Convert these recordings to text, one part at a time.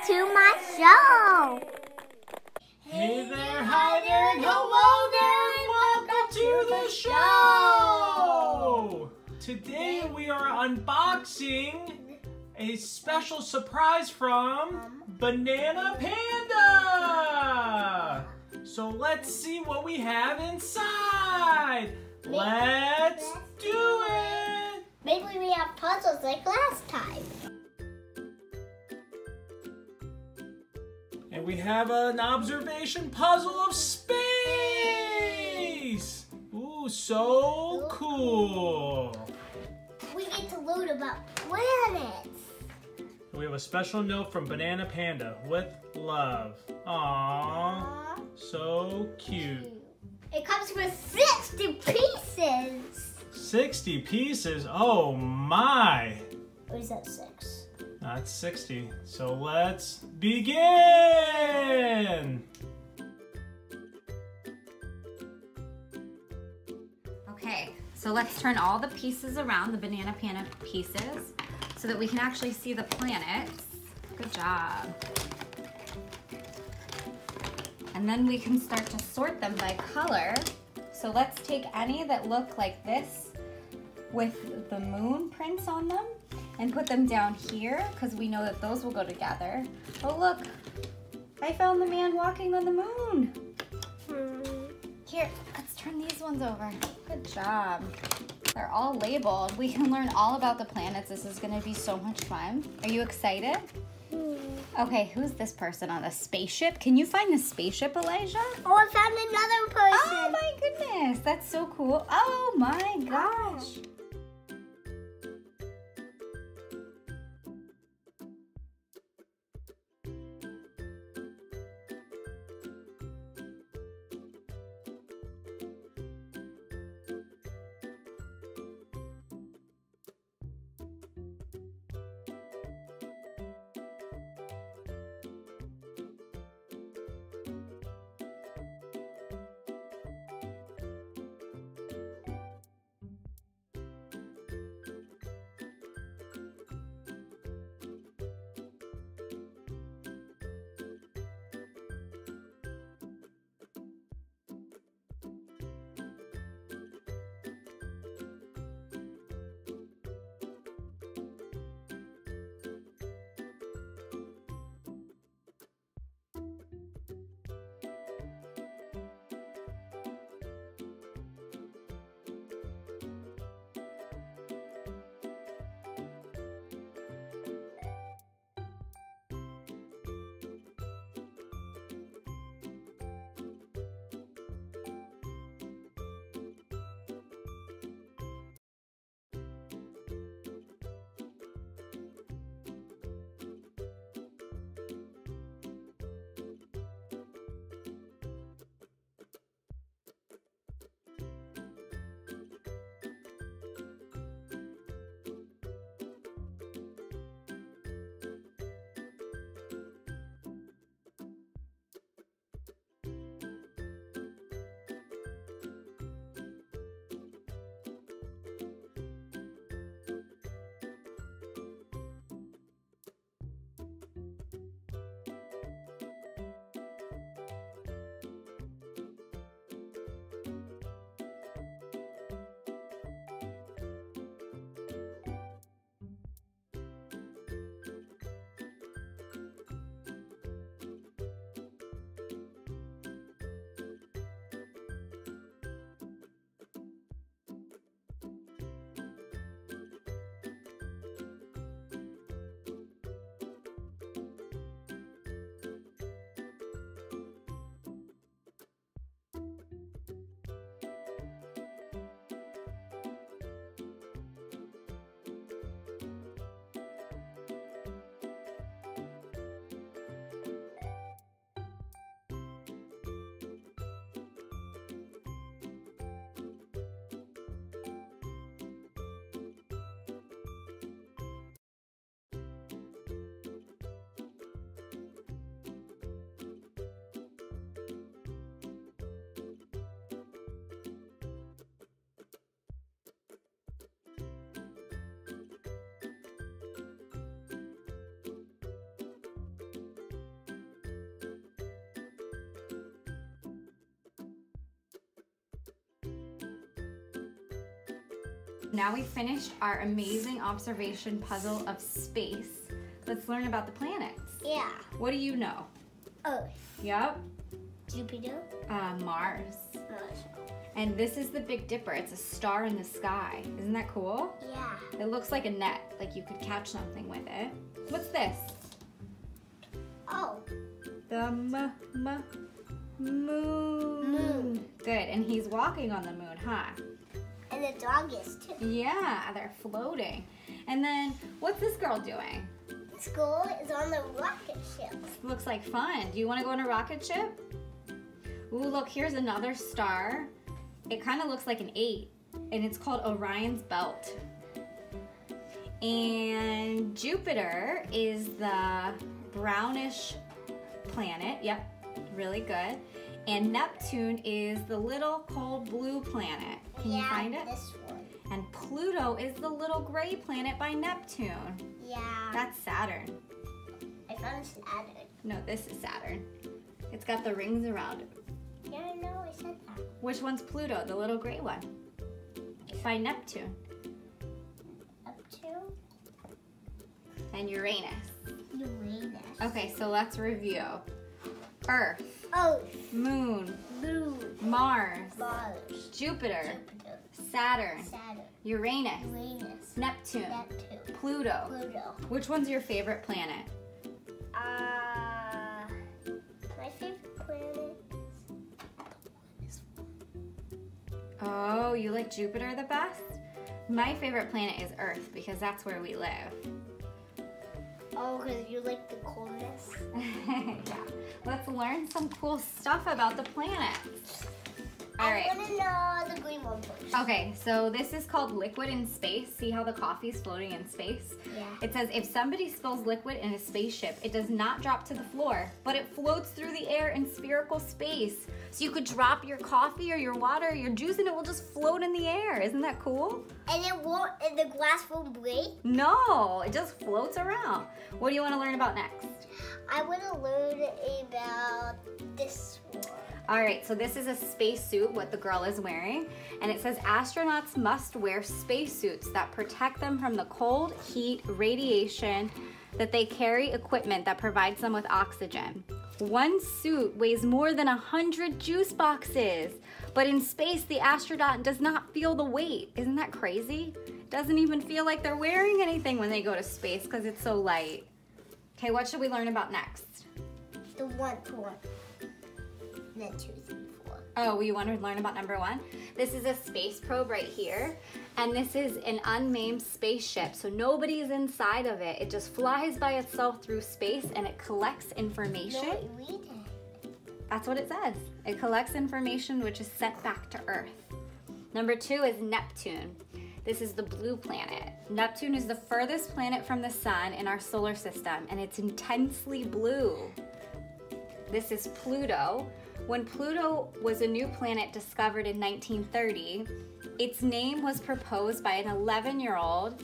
to my show. Hey there, hi there, and hello there, and welcome to the show! Today we are unboxing a special surprise from Banana Panda! So let's see what we have inside. Let's do it! Maybe we have puzzles like last time. And we have an observation puzzle of space! Ooh, so cool! We get to learn about planets. We have a special note from Banana Panda with love. Aww, so cute. It comes with 60 pieces. 60 pieces? Oh my! Or is that 6? That's 60. So let's begin! Okay, so let's turn all the pieces around, the Banana Panda pieces, so that we can actually see the planets. Good job. And then we can start to sort them by color. So let's take any that look like this with the moon prints on them and put them down here because we know that those will go together. Oh look, I found the man walking on the moon. Here, let's turn these ones over. Good job. They're all labeled. We can learn all about the planets. This is gonna be so much fun. Are you excited? Okay, who's this person on the spaceship? Can you find the spaceship, Elijah? Oh, I found another person. Oh my goodness, that's so cool. Oh my gosh. Now we finished our amazing observation puzzle of space. Let's learn about the planets. Yeah. What do you know? Earth. Yep. Jupiter. Mars. Mars. And this is the Big Dipper. It's a star in the sky. Isn't that cool? Yeah. It looks like a net, like you could catch something with it. What's this? Oh. The moon. Moon. Good, and he's walking on the moon, huh? And the dog is too. Yeah, they're floating. And then, what's this girl doing? School is on the rocket ship. Looks like fun. Do you want to go on a rocket ship? Ooh, look, here's another star. It kind of looks like an 8, and it's called Orion's Belt. And Jupiter is the brownish planet. Yep, really good. And Neptune is the little cold blue planet. Can you find it? This one. And Pluto is the little gray planet by Neptune. Yeah. That's Saturn. I found Saturn. No, this is Saturn. It's got the rings around it. Yeah, I know, I said that. Which one's Pluto? The little gray one. By Neptune. Neptune. And Uranus. Uranus. Okay, so let's review. Earth. Earth. Moon. Moon. Mars. Mars. Jupiter. Jupiter. Saturn. Saturn. Uranus. Uranus. Neptune. Neptune. Pluto. Pluto. Which one's your favorite planet? My favorite planet is Oh, you like Jupiter the best? My favorite planet is Earth because that's where we live. Oh, because you like the coldness? Yeah. Let's learn some cool stuff about the planets. All right. I want to know the green one first. Okay, so this is called liquid in space. See how the coffee's floating in space? Yeah. It says if somebody spills liquid in a spaceship, it does not drop to the floor, but it floats through the air in spherical space. So you could drop your coffee or your water or your juice and it will just float in the air. Isn't that cool? And it won't, and the glass won't break? No, it just floats around. What do you want to learn about next? I want to learn about this one. All right, so this is a spacesuit, what the girl is wearing, and it says astronauts must wear spacesuits that protect them from the cold, heat, radiation, that they carry equipment that provides them with oxygen. One suit weighs more than 100 juice boxes, but in space, the astronaut does not feel the weight. Isn't that crazy? Doesn't even feel like they're wearing anything when they go to space because it's so light. Okay, what should we learn about next? The one. Then 2, 3, 4. Oh, we want to learn about number 1? This is a space probe right here. And this is an unmanned spaceship. So nobody's inside of it. It just flies by itself through space and it collects information. No, read it. That's what it says. It collects information which is sent back to Earth. Number 2 is Neptune. This is the blue planet. Neptune is the furthest planet from the sun in our solar system and it's intensely blue. This is Pluto. When Pluto was a new planet discovered in 1930, its name was proposed by an 11-year-old,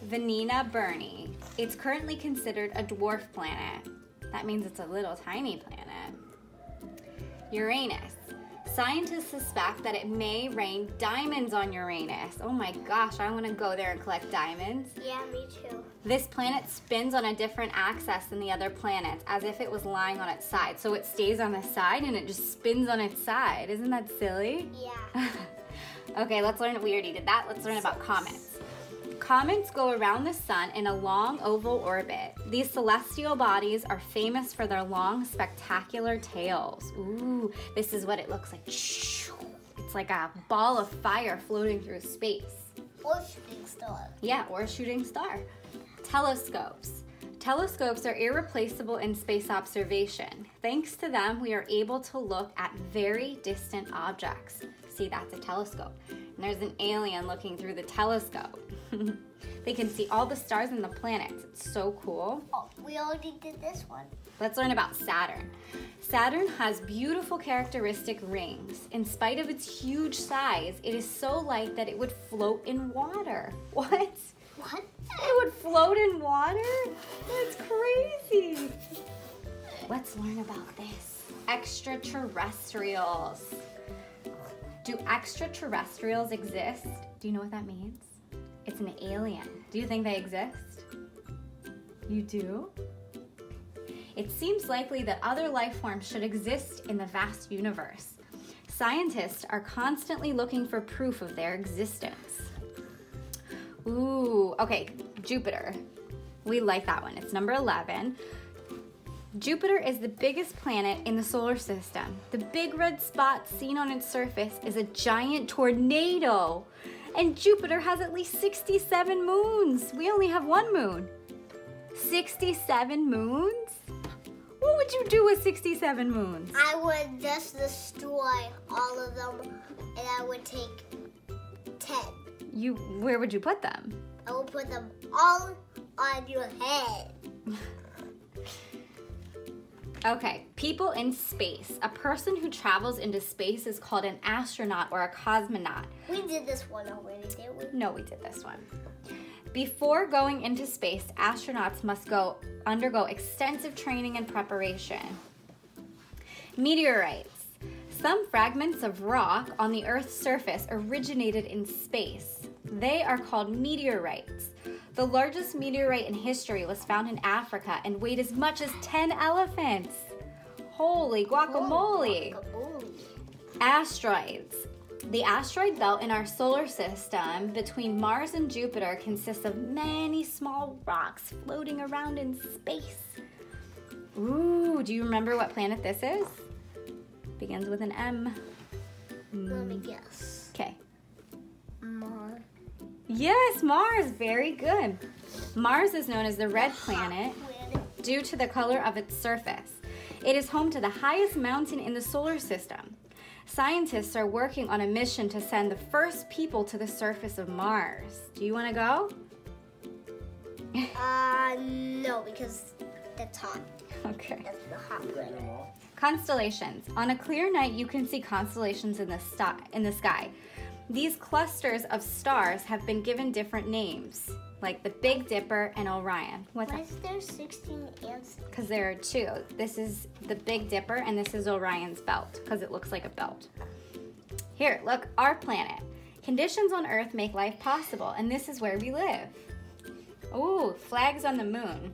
Vanina Burney. It's currently considered a dwarf planet. That means it's a little tiny planet. Uranus. Scientists suspect that it may rain diamonds on Uranus. Oh my gosh, I want to go there and collect diamonds. Yeah, me too. This planet spins on a different axis than the other planets, as if it was lying on its side. So it stays on the side and it just spins on its side. Isn't that silly? Yeah. Okay, let's learn. We already did that. Let's learn about comets. Comets go around the sun in a long oval orbit. These celestial bodies are famous for their long, spectacular tails. Ooh, this is what it looks like. It's like a ball of fire floating through space. Or shooting star. Yeah, or a shooting star. Telescopes. Telescopes are irreplaceable in space observation. Thanks to them, we are able to look at very distant objects. See, that's a telescope. And there's an alien looking through the telescope. They can see all the stars and the planets. It's so cool. Oh, we already did this one. Let's learn about Saturn. Saturn has beautiful characteristic rings. In spite of its huge size, it is so light that it would float in water. What? What? It would float in water? That's crazy. Let's learn about this. Extraterrestrials. Do extraterrestrials exist? Do you know what that means? It's an alien. Do you think they exist? You do? It seems likely that other life forms should exist in the vast universe. Scientists are constantly looking for proof of their existence. Ooh, okay, Jupiter. We like that one. It's number 11. Jupiter is the biggest planet in the solar system. The big red spot seen on its surface is a giant tornado. And Jupiter has at least 67 moons. We only have one moon. 67 moons? What would you do with 67 moons? I would just destroy all of them, and I would take 10. Where would you put them? I will put them all on your head. Okay, people in space. A person who travels into space is called an astronaut or a cosmonaut. We did this one already, didn't we? No, we did this one. Before going into space, astronauts must undergo extensive training and preparation. Meteorites. Some fragments of rock on the Earth's surface originated in space. They are called meteorites. The largest meteorite in history was found in Africa and weighed as much as 10 elephants. Holy guacamole! Asteroids. The asteroid belt in our solar system between Mars and Jupiter consists of many small rocks floating around in space. Ooh, do you remember what planet this is? Begins with an M. Let me guess. Okay. Mars. Yes, Mars. Very good. Mars is known as the red planet due to the color of its surface. It is home to the highest mountain in the solar system. Scientists are working on a mission to send the first people to the surface of Mars. Do you want to go? No, because that's hot. Okay. That's the hot planet. Constellations. On a clear night, you can see constellations in the sky. These clusters of stars have been given different names, like the Big Dipper and Orion. Why is there 16 ants? Because there are two. This is the Big Dipper and this is Orion's belt, because it looks like a belt. Here, look, our planet. Conditions on Earth make life possible, and this is where we live. Ooh, flags on the moon.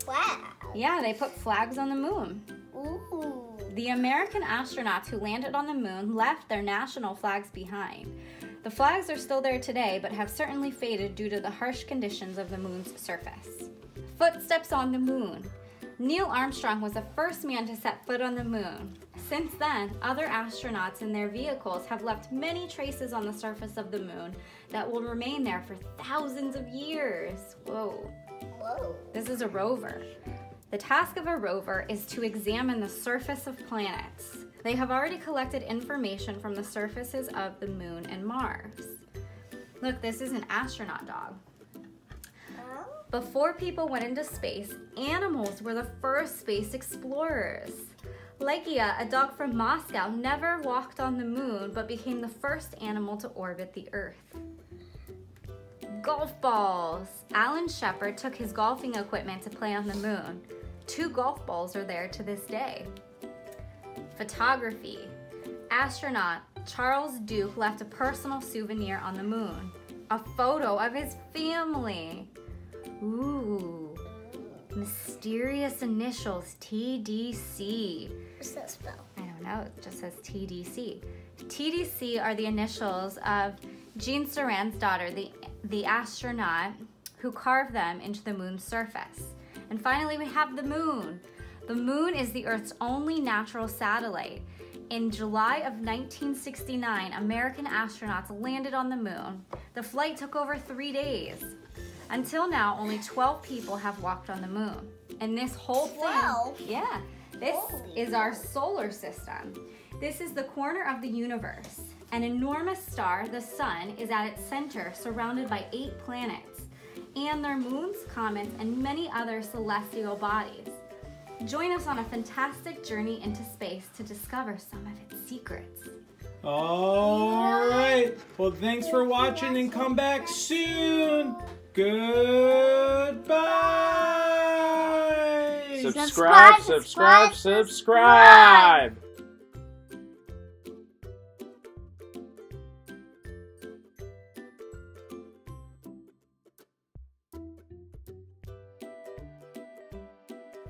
Wow. Yeah, they put flags on the moon. Ooh. The American astronauts who landed on the moon left their national flags behind. The flags are still there today, but have certainly faded due to the harsh conditions of the moon's surface. Footsteps on the moon. Neil Armstrong was the first man to set foot on the moon. Since then, other astronauts and their vehicles have left many traces on the surface of the moon that will remain there for thousands of years. Whoa. Whoa. This is a rover. The task of a rover is to examine the surface of planets. They have already collected information from the surfaces of the moon and Mars. Look, this is an astronaut dog. Before people went into space, animals were the first space explorers. Legia, a dog from Moscow, never walked on the moon, but became the first animal to orbit the Earth. Golf balls. Alan Shepard took his golfing equipment to play on the moon. 2 golf balls are there to this day. Photography. Astronaut Charles Duke left a personal souvenir on the moon. A photo of his family. Ooh. Mysterious initials TDC. What's that spell? I don't know, it just says TDC. TDC are the initials of Jean Saran's daughter, the astronaut who carved them into the moon's surface. And finally, we have the moon. The moon is the Earth's only natural satellite. In July of 1969, American astronauts landed on the moon. The flight took over 3 days. Until now, only 12 people have walked on the moon. And this whole 12? thing, yeah, this is our solar system. This is the corner of the universe. An enormous star, the sun, is at its center, surrounded by 8 planets, and their moons, comets, and many other celestial bodies. Join us on a fantastic journey into space to discover some of its secrets. All right. Well, thanks for watching and come back soon. Goodbye. Subscribe.